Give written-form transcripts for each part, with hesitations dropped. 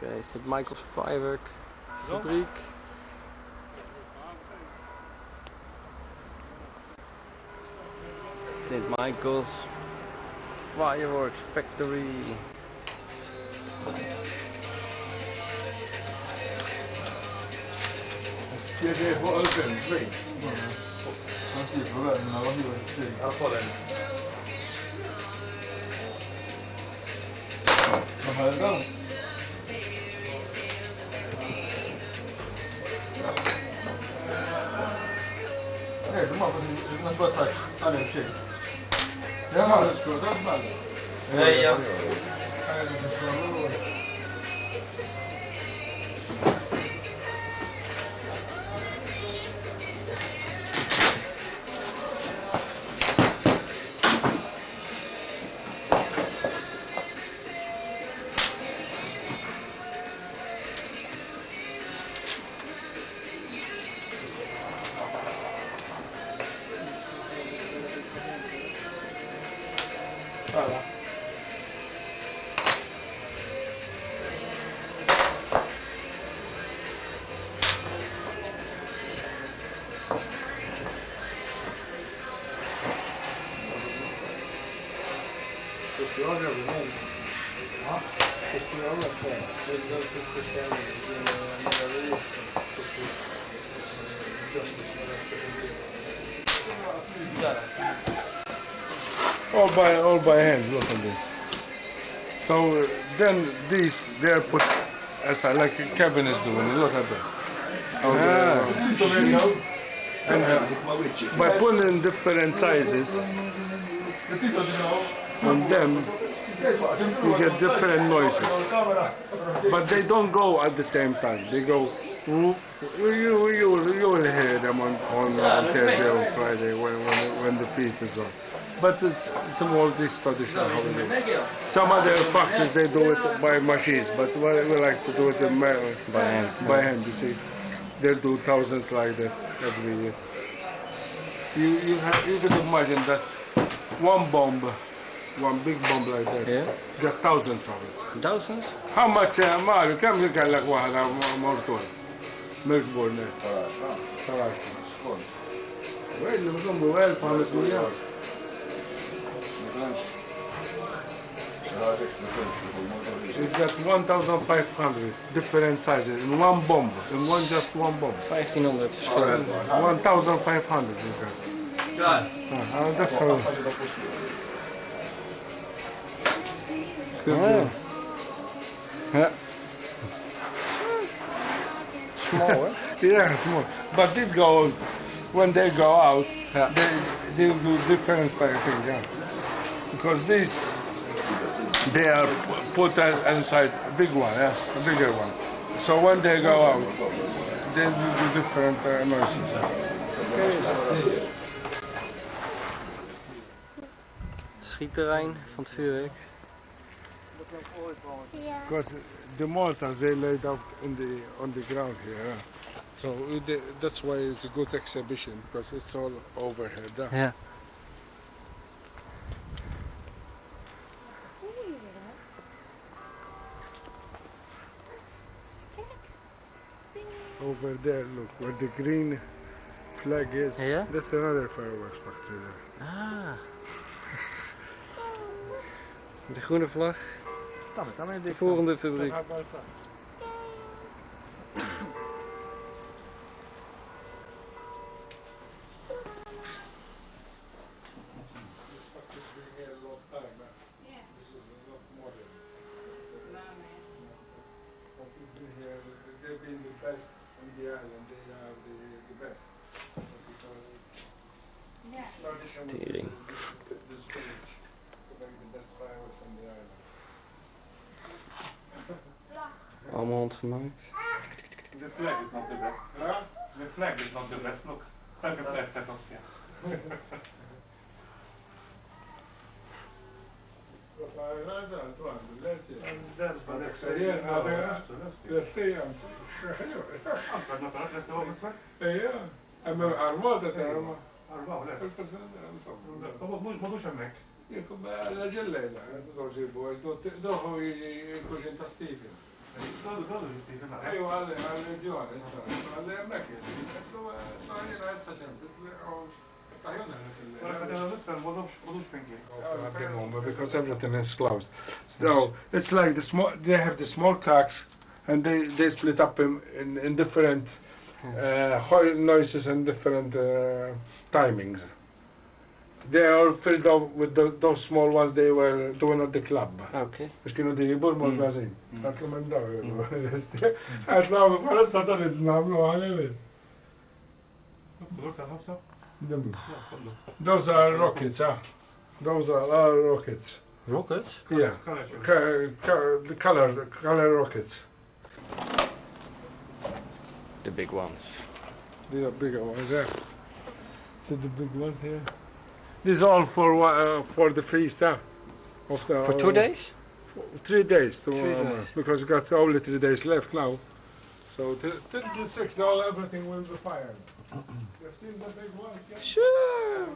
Okay, St.Michaels Fireworks fabriek. St.Michaels Fireworks Factory. Spiel dir vor open, wait. Non si problema, non lo dico, sì. Ma guarda. Ma non passare, allora c'è. Ja, ma das gut, das mal. Ja. Voilà. Questione ovviamente. No? Questione ovviamente. Questo stiamo dicendo questo all by hand, look at this. So then these they're put as I like Kevin is doing. Look at that. And by putting in different sizes on them, you get different noises. But they don't go at the same time. They go. You will hear them on Thursday or Friday when the feast is on. But it's a Maltese traditional holiday. Some other factories they do it by machines, but we like to do it by hand. By hand, you see, they'll do thousands like that every year. You could imagine that one bomb, one big bomb like that, Yeah. got thousands of it. Thousands? How much Mario? كم يكلك واحد مرتون ملك بورنيت؟ 13. وين اللي بضموا 1500. It's got 1,500 different sizes in one bomb, in just one bomb. 1500 verschillende. 1,500 is that. That's how. Ja. Small, hè? Yeah, small. But this go when they go out, they do different things, yeah. Because these they are put inside a big one, yeah, a bigger one. So when they go out, they do different noises. Schietterrein van het vuurwerk. Because the Maltas they laid out on the ground here, yeah. So that's why it's a good exhibition because it's all overhead. Yeah. Ja. Over there, look where the green flag is. Yeah? That's another fireworks factory there. Ah. De groene vlag. De volgende fabriek. They've been the best on the island. They are the best. It's tradition of this village to make the best fireworks on the island. Allemaal handgemaakt. The flag is not the best. Huh? The flag is not the best. Look, flag that off here. مضوش هناك. يكون لا جلة لا، دور جيبوا، دور هو يجي كوجين تصطيفي. ايوه قال ديوان هسه قال لي امك قلت له انا هسه because everything is closed. So it's like the small. They have the small cracks, and they split up in different noises and different timings. They are filled up with those small ones they were doing at the club. Okay. مش كانوا يبرموا الغازين. قالت له من داوي. قالت له خلاص صارت نعملوا عليه بس. Those are rockets, huh? Those are rockets. Rockets? Yeah. The color rockets. The big ones. These are bigger ones, yeah. See the big ones here? This is all for the feast, huh? Of the, For 2 days? 3 days. 3 days. Because we got only 3 days left now. So till the 6th, everything will be fired. You've seen the big ones? Yeah? Sure.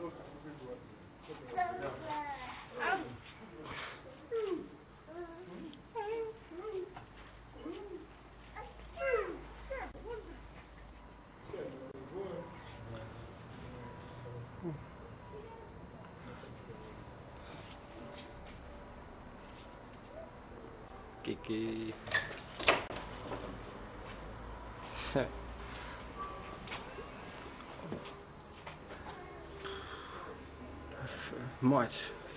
Kiki.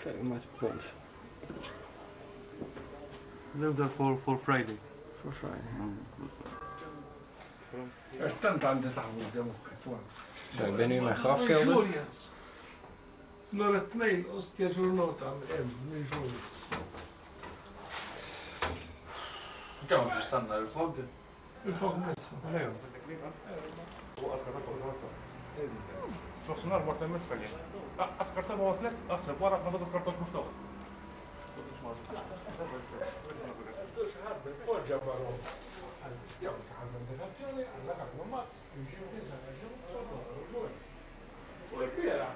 Very much bombs. Those are for Friday. For Friday. Er staat aan de tafel. Zo, ik ben nu in mijn grafkelder. Naar het tweede ostia giornata in Julius. Kan we staan naar de volgende. Il faut messa. استخسرنا مرة مسكلي. أسكرت ما وصلت أصلا ورا ما بدك كرتون مفتوح. Dus harde voorjabbaro. Ja, ze gaan van de nazione alla capomat. In Julius en Julius. Poi Piera,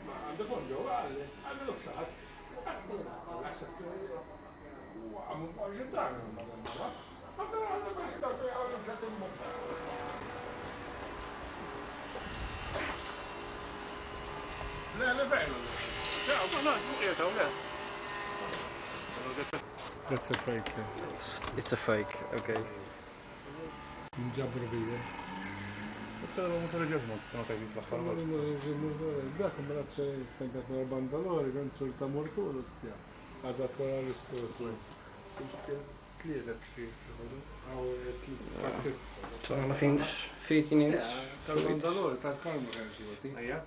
ma da buon giovane, ha veloce. Am un po' agitato, ma hanno passato a fatto un po'. لا فعلا. That's a fake. It's a fake, okay. مجبر بيه. Dato me la c'è tentato la bandalore, non solta morculo stia. A zatvorali sto. Clear that screen. 12 inch, 14 inch. Tal bandalore, tal calmo che Yeah.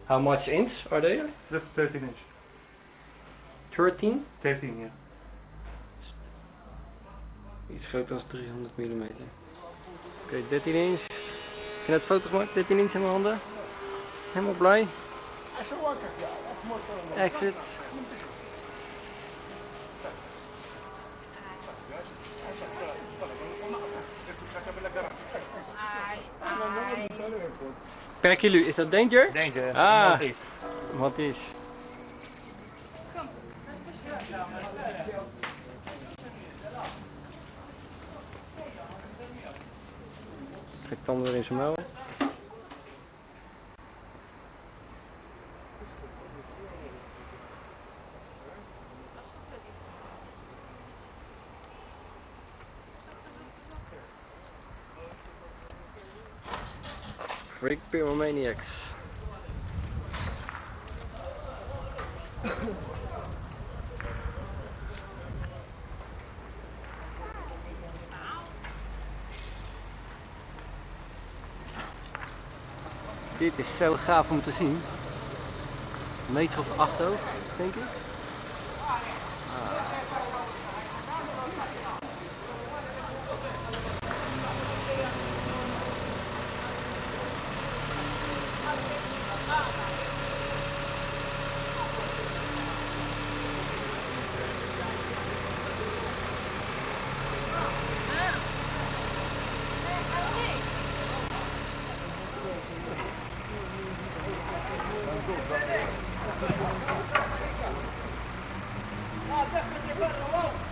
How much inch are they? That's 13 inch. 13? 13, yeah. Iets groter dan 300 mm. Oké, 13 inch. Ik heb net een foto gemaakt, 13 inch in mijn handen. Helemaal blij. Exit. Per kilo, is dat danger? Danger, Ah, wat is? Kijk dan weer in zijn muil. Freak Pyromaniacs. Dit is zo gaaf om te zien. Een meter of 8 hoog, denk ik. definitely better.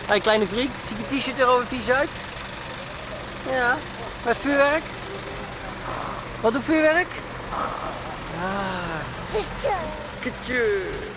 Hey kleine vriend, ziet je t-shirt er over vies uit? Ja. Met vuurwerk? Wat doet vuurwerk? Ja. Kitje.